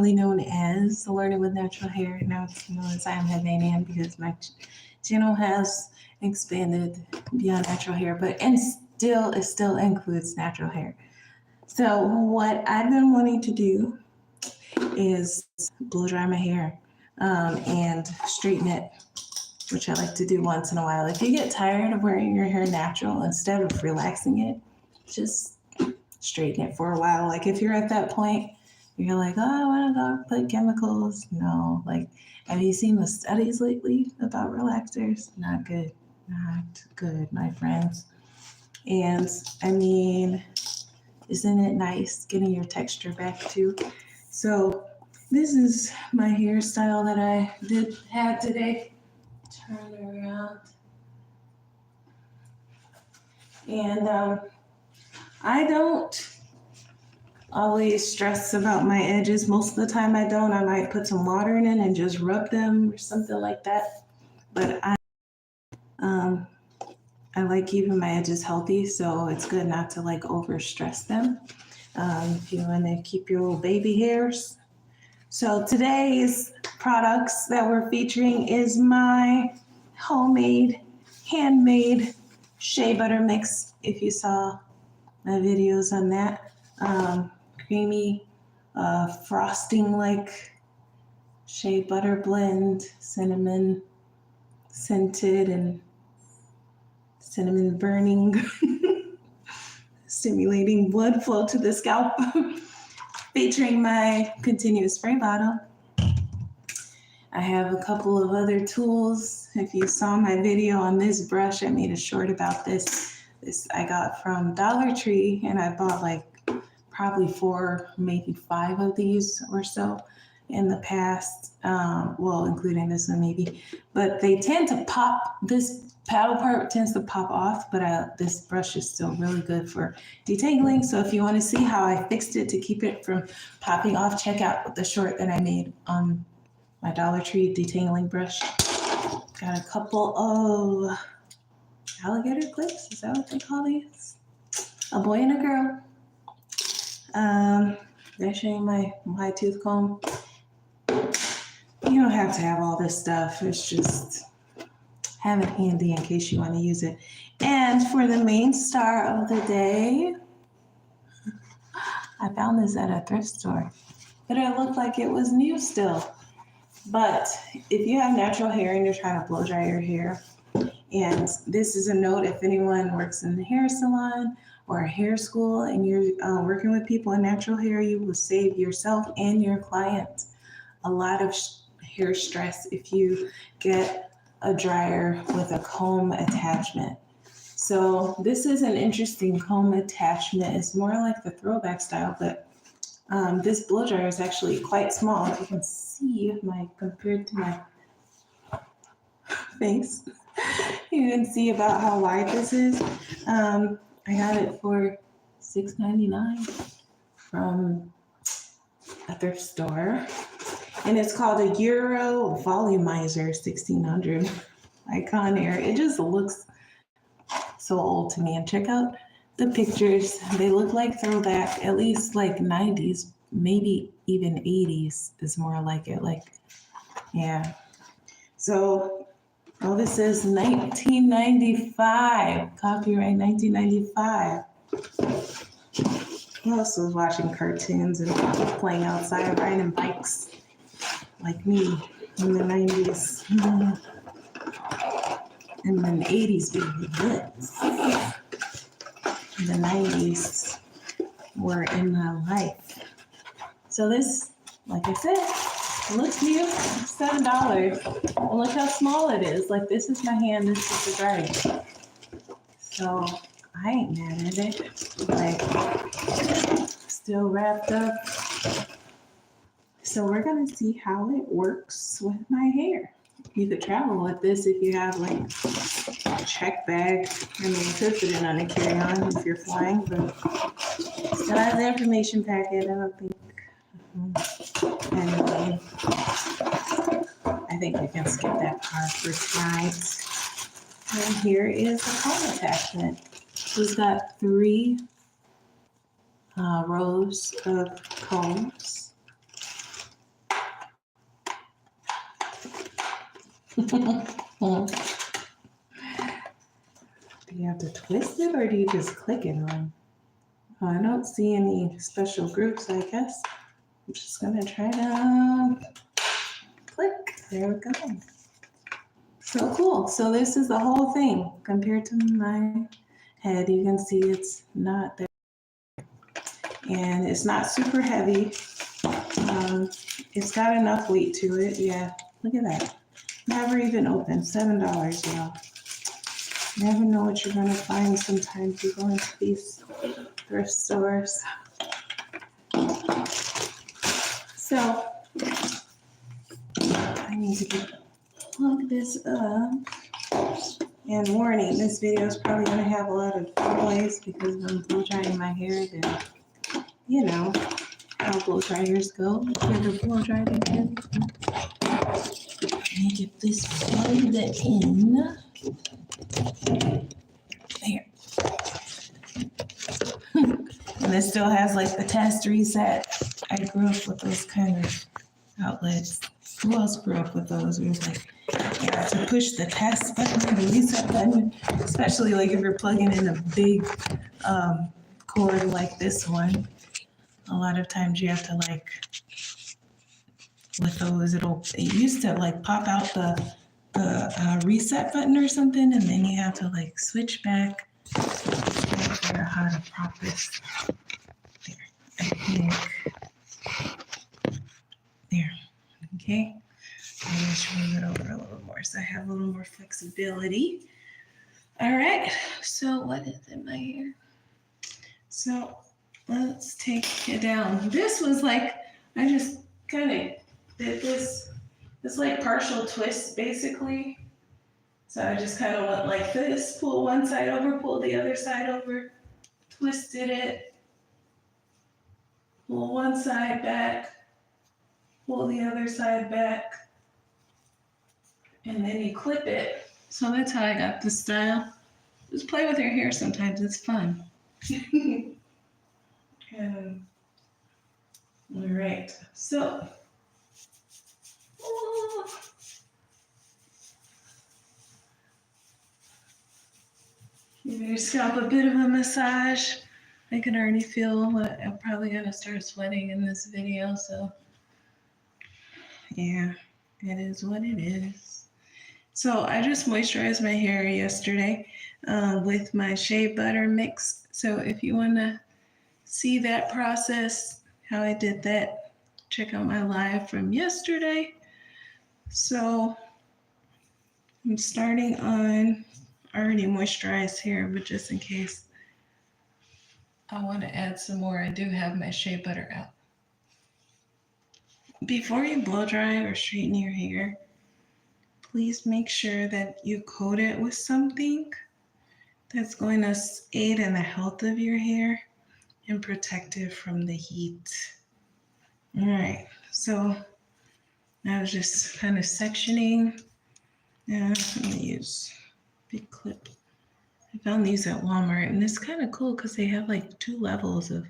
known as Learning with Natural Hair. Now it's known as I am Heavenian because my channel has expanded beyond natural hair, but and still it still includes natural hair. So what I've been wanting to do is blow dry my hair and straighten it, which I like to do once in a while. If you get tired of wearing your hair natural, instead of relaxing it, just straighten it for a while. Like if you're at that point, you're like, oh, I want to go put chemicals. No, like, have you seen the studies lately about relaxers? Not good. Not good, my friends. And I mean, isn't it nice getting your texture back too? So this is my hairstyle that I did have today. Turn around. And I don't always stress about my edges. Most of the time I don't. I might put some water in it and just rub them or something like that. But I like keeping my edges healthy, so it's good not to like over stress them. If you want to keep your little baby hairs. So today's products that we're featuring is my homemade, handmade shea butter mix. If you saw my videos on that, creamy frosting like shea butter blend, cinnamon scented and cinnamon burning, stimulating blood flow to the scalp, featuring my continuous spray bottle. I have a couple of other tools. If you saw my video on this brush, I made a short about this. This I got from Dollar Tree, and I bought like probably 4, maybe 5 of these or so in the past, well, including this one maybe, but they tend to pop. This paddle part tends to pop off, but this brush is still really good for detangling. So if you want to see how I fixed it to keep it from popping off, check out the short that I made on my Dollar Tree detangling brush. Got a couple of alligator clips, is that what they call these? A boy and a girl. They're showing my wide tooth comb. You don't have to have all this stuff. It's just have it handy in case you want to use it. And for the main star of the day, I found this at a thrift store, but it looked like it was new still. But if you have natural hair and you're trying to blow dry your hair, and this is a note if anyone works in the hair salon or a hair school and you're working with people in natural hair, you will save yourself and your client a lot of hair stress if you get a dryer with a comb attachment. So this is an interesting comb attachment. It's more like the throwback style, but this blow dryer is actually quite small. If you can see compared to my face, you can see about how wide this is. I got it for $6.99 from a thrift store. And it's called a Euro Volumizer 1600 Icon Air. It just looks so old to me. And check out the pictures. They look like throwback, at least like 90s, maybe even 80s is more like it. Like, yeah. So, this is 1995, copyright 1995. Who else was watching cartoons and playing outside, riding bikes? Like me in the 90s. In the 80s, baby. In the 90s were in my life. So this, like I said, looks new, $7. And look how small it is. Like this is my hand, this is the dryer. So I ain't mad at it. Like, still wrapped up. So we're gonna see how it works with my hair. You could travel with this if you have like a check bag. I mean, you could put it on a carry-on if you're flying, but still has the information packet. I don't think. Anyway, I think we can skip that part for tonight. And here is the comb attachment. We've got 3 rows of combs. Do you have to twist it or do you just click it on? Oh, I don't see any special groups, I guess. I'm just gonna try to click. There we go. So cool. So this is the whole thing compared to my head. You can see it's not there. And it's not super heavy. It's got enough weight to it. Yeah, look at that. Never even opened. $7, y'all. Never know what you're gonna find. Sometimes you go into these thrift stores. So I need to plug this up. And warning, this video is probably gonna have a lot of noise because I'm blow drying my hair. Then you know how blow dryers go. You ever blow dry your hair? Let me get this plugged in. There. And this still has like the test reset. I grew up with those kind of outlets. Who else grew up with those? It was like, yeah, to push the test button, the reset button, especially like if you're plugging in a big cord like this one. A lot of times you have to like, with those, it used to like pop out the reset button or something, and then you have to like switch back. I figure out how to prop this. There, I think. There, okay. I'm gonna just move it over a little more so I have a little more flexibility. All right, so what is in my hair? So let's take it down. This was like, I just kind of did this like partial twist basically. So I just kind of went like this, pull one side over, pull the other side over, twisted it, pull one side back, pull the other side back, and then you clip it. So that's how I got this style. Just play with your hair sometimes, it's fun. All right, so. Give your scalp a bit of a massage. I can already feel what I'm probably gonna start sweating in this video, so yeah, it is what it is. So I just moisturized my hair yesterday with my shea butter mix. So if you wanna see that process, how I did that, check out my live from yesterday. So I'm starting on, I already moisturized here, but just in case I want to add some more, I do have my shea butter out. Before you blow dry or straighten your hair, please make sure that you coat it with something that's going to aid in the health of your hair and protect it from the heat. All right, so I was just kind of sectioning. Yeah, I'm gonna use big clip. I found these at Walmart, and it's kind of cool because they have like 2 levels of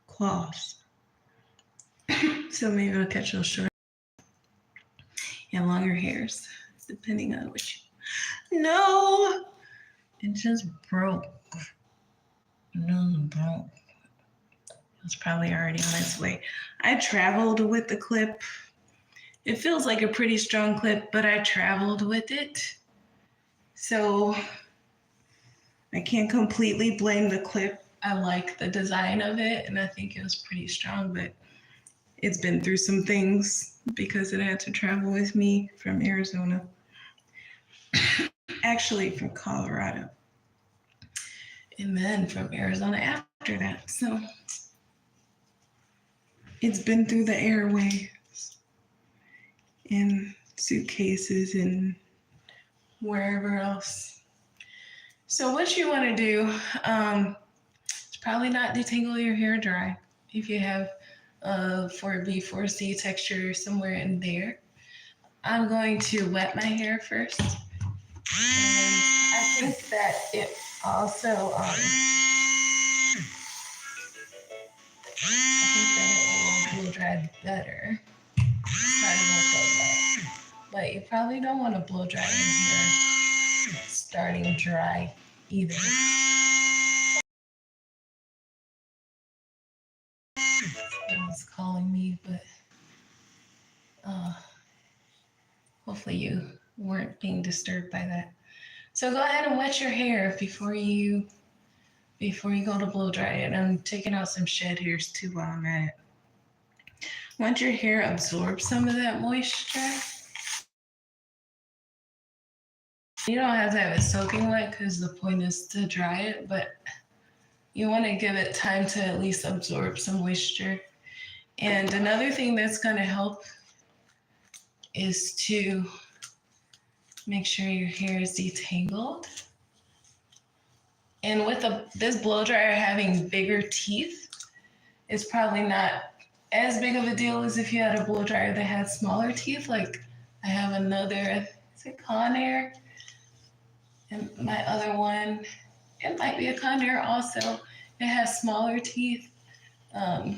cloths. So maybe I'll catch those short and longer hairs, depending on which. No, it just broke. No, it broke. It's probably already on its way. I traveled with the clip. It feels like a pretty strong clip, but I traveled with it. So I can't completely blame the clip. I like the design of it, and I think it was pretty strong, but it's been through some things because it had to travel with me from Arizona. Actually, from Colorado. And then from Arizona after that. So it's been through the airways in suitcases and wherever else. So what you want to do is probably not detangle your hair dry. If you have 4B, 4C texture somewhere in there, I'm going to wet my hair first. And I think that it also, I think that it will blow dry better. But But you probably don't want to blow dry your hair starting dry either. Someone's calling me, but hopefully you weren't being disturbed by that. So go ahead and wet your hair before you go to blow dry it. I'm taking out some shed hairs too while I'm at it. Once your hair absorbs some of that moisture, you don't have to have it soaking wet because the point is to dry it, but you want to give it time to at least absorb some moisture. And another thing that's going to help is to make sure your hair is detangled. And with this blow dryer having bigger teeth, it's probably not as big of a deal as if you had a blow dryer that had smaller teeth. Like I have another, is it Conair? And my other one, it might be a Conair also. It has smaller teeth, but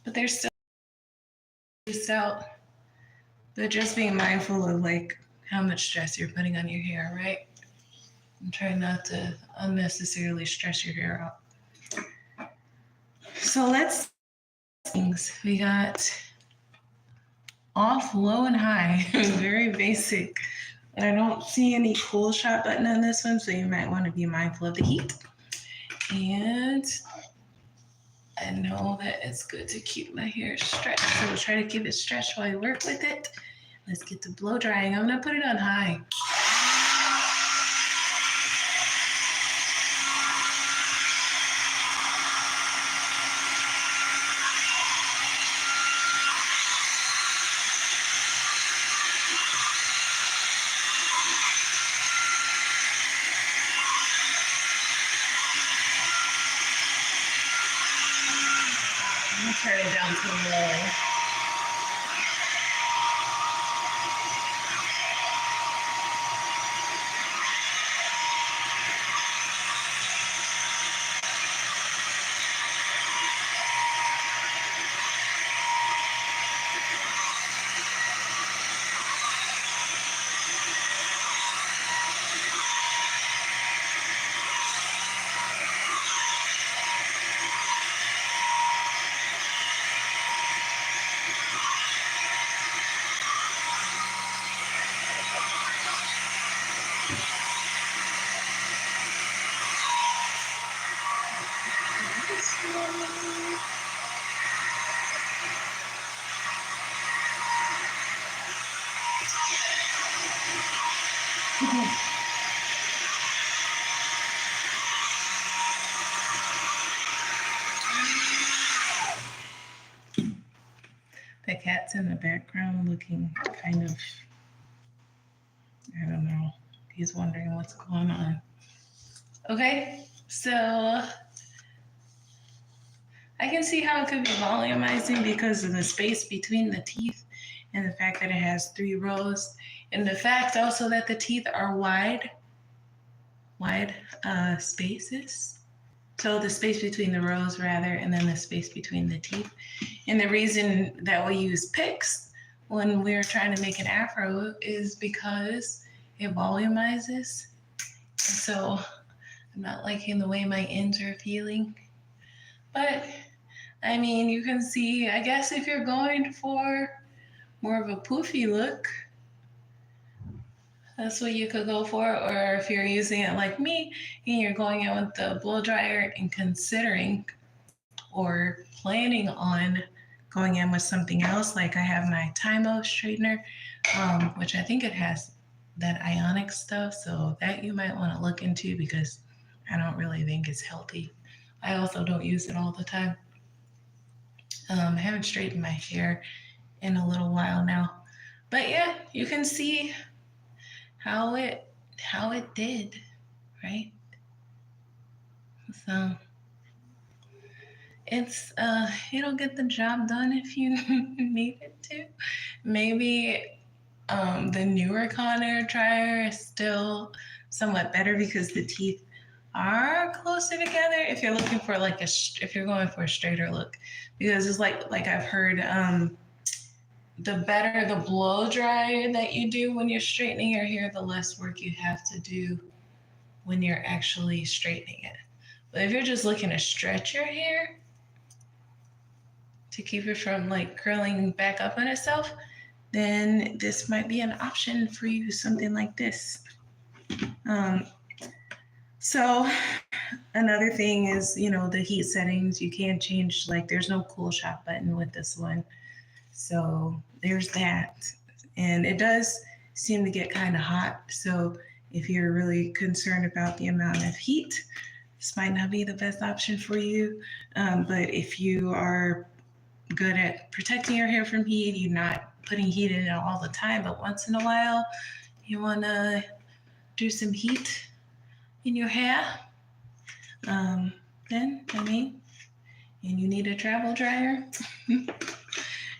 they're still out. But just being mindful of like how much stress you're putting on your hair, right? And try not to unnecessarily stress your hair out. So let's things. We got off, low, and high. Very basic. And I don't see any cool shot button on this one, so you might want to be mindful of the heat. And I know that it's good to keep my hair stretched, so we'll try to keep it stretched while I work with it. Let's get to blow drying. I'm gonna put it on high. I'm gonna turn it down to low. The cat's in the background looking kind of, I don't know. He's wondering what's going on. Okay, so I can see how it could be volumizing because of the space between the teeth and the fact that it has 3 rows, and the fact also that the teeth are wide spaces. So the space between the rows rather, and then the space between the teeth. And the reason that we use picks when we're trying to make an afro is because it volumizes. So I'm not liking the way my ends are feeling. But I mean, you can see, I guess if you're going for more of a poofy look, that's what you could go for. Or if you're using it like me and you're going in with the blow dryer and considering or planning on going in with something else, like I have my Tymo straightener, which I think it has that ionic stuff. So that you might want to look into because I don't really think it's healthy. I also don't use it all the time. I haven't straightened my hair in a little while now. But yeah, you can see how it did, right? So it's it'll get the job done if you need it to. Maybe the newer Conair dryer is still somewhat better because the teeth are closer together if you're looking for if you're going for a straighter look, because it's like I've heard the better the blow dryer that you do when you're straightening your hair, the less work you have to do when you're actually straightening it. But if you're just looking to stretch your hair to keep it from like curling back up on itself, then this might be an option for you, something like this. So another thing is, the heat settings. You can't change, like there's no cool shot button with this one. So there's that. And it does seem to get kind of hot. So if you're really concerned about the amount of heat, this might not be the best option for you. But if you are good at protecting your hair from heat, you're not putting heat in it all the time, but once in a while you want to do some heat in your hair, then, and you need a travel dryer,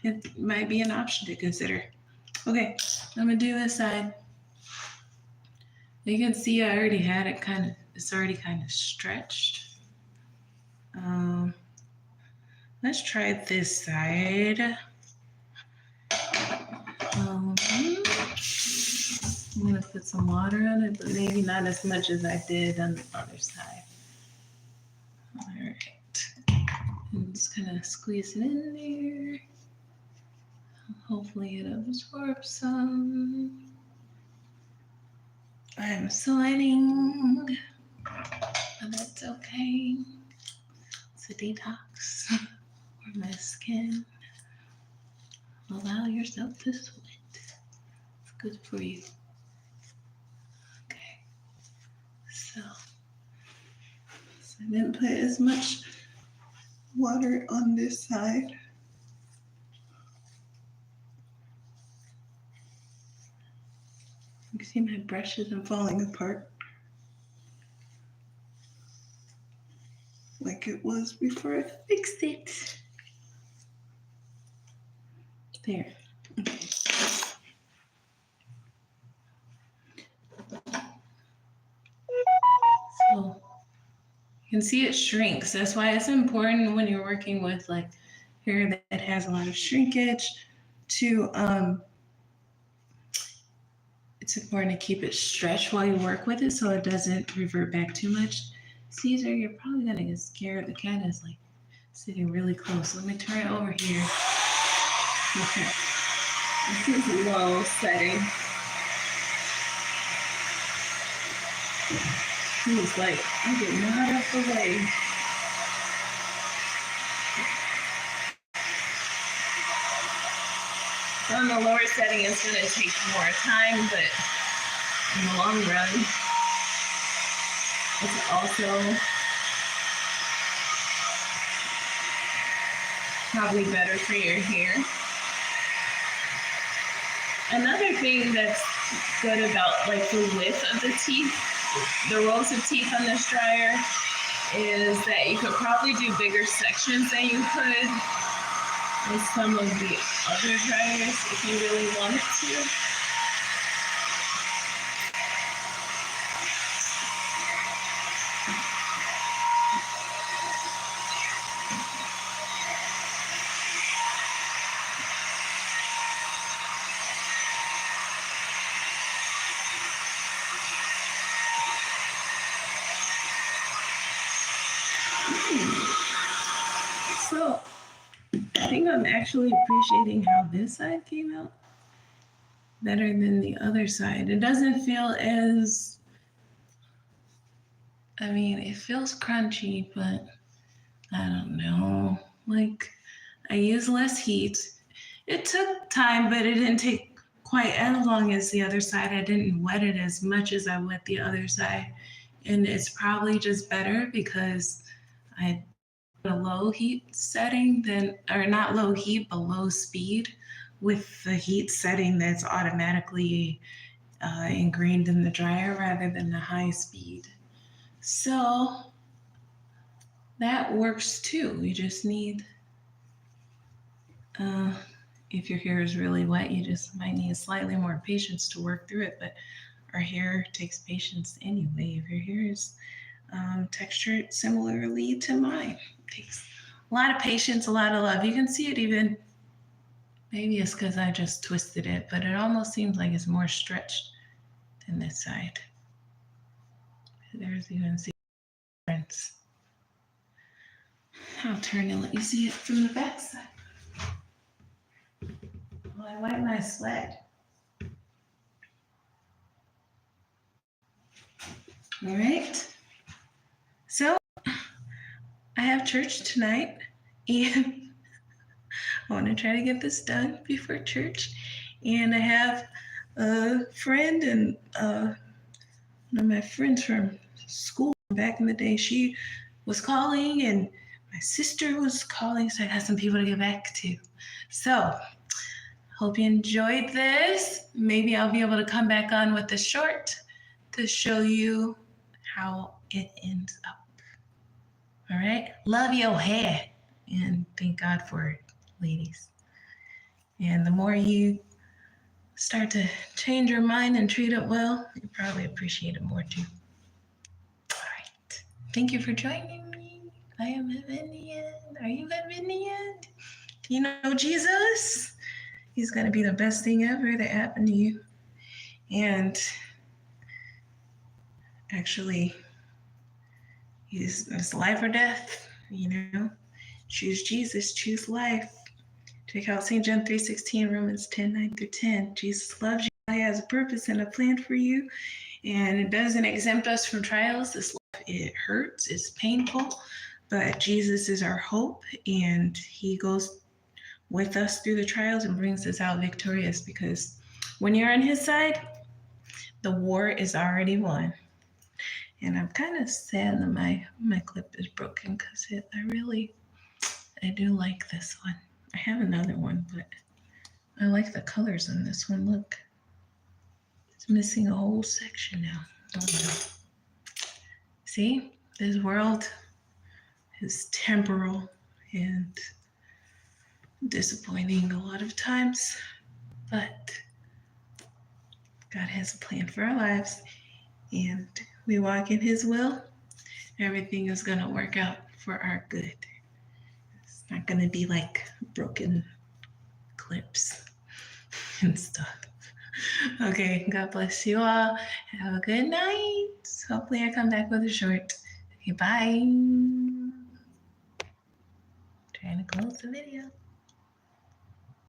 it might be an option to consider. Okay, I'm gonna do this side. You can see I already had it it's already kind of stretched. Let's try this side. I'm gonna put some water on it, but maybe not as much as I did on the other side. All right, I'm just gonna squeeze it in there. Hopefully it absorbs some. I'm sweating, but that's okay. It's a detox for my skin. Allow yourself to sweat. It's good for you. Okay, so I didn't put as much water on this side. You can see my brush isn't falling apart like it was before I fixed it. There. Okay. So you can see it shrinks. That's why it's important when you're working with like hair that has a lot of shrinkage to it's important to keep it stretched while you work with it so it doesn't revert back too much. Caesar, you're probably gonna get scared. The cat is like sitting really close. Let me turn it over here. Okay. This is low setting. He's like, I'm getting out of the way. On the lower setting, it's going to take more time, but in the long run, it's also probably better for your hair. Another thing that's good about like the width of the teeth, the rows of teeth on this dryer, is that you could probably do bigger sections than you could with some of the other dryers if you really wanted to. So I think I'm actually appreciating how this side came out better than the other side. It doesn't feel as, it feels crunchy, but I don't know. Like, I use less heat. It took time, but it didn't take quite as long as the other side. I didn't wet it as much as I wet the other side. And it's probably just better because I a low heat setting or not low heat, but low speed with the heat setting that's automatically ingrained in the dryer rather than the high speed. So that works too. You just need, if your hair is really wet, you just might need slightly more patience to work through it, but our hair takes patience anyway. If your hair is textured similarly to mine, takes a lot of patience, a lot of love. You can see it even Maybe it's because I just twisted it, but it almost seems like it's more stretched than this side. There's even see difference. I'll turn and let you see it from the back side. Well, I wipe my sweat. All right. So I have church tonight, and I want to try to get this done before church. And I have a friend and one of my friends from school back in the day. She was calling, and my sister was calling, so I got some people to get back to. So hope you enjoyed this. Maybe I'll be able to come back on with a short to show you how it ends up. All right. Love your hair, and thank God for it, ladies. And the more you start to change your mind and treat it well, you probably appreciate it more too. All right. Thank you for joining me. I am Heavenian. Are you Heavenian? Do you know Jesus? He's going to be the best thing ever that happened to you. And actually, it's life or death, you know. Choose Jesus, choose life. Check out St. John 3:16, Romans 10:9-10. Jesus loves you. He has a purpose and a plan for you. And it doesn't exempt us from trials. This life, it hurts, it's painful. But Jesus is our hope, and he goes with us through the trials and brings us out victorious, because when you're on his side, the war is already won. And I'm kind of sad that my clip is broken, because I do like this one. I have another one, but I like the colors on this one. Look, it's missing a whole section now. Oh, no. See, this world is temporal and disappointing a lot of times, but God has a plan for our lives, and we walk in his will. Everything is going to work out for our good. It's not going to be like broken clips and stuff. Okay, God bless you all. Have a good night. Hopefully I come back with a short. Okay, bye. Trying to close the video.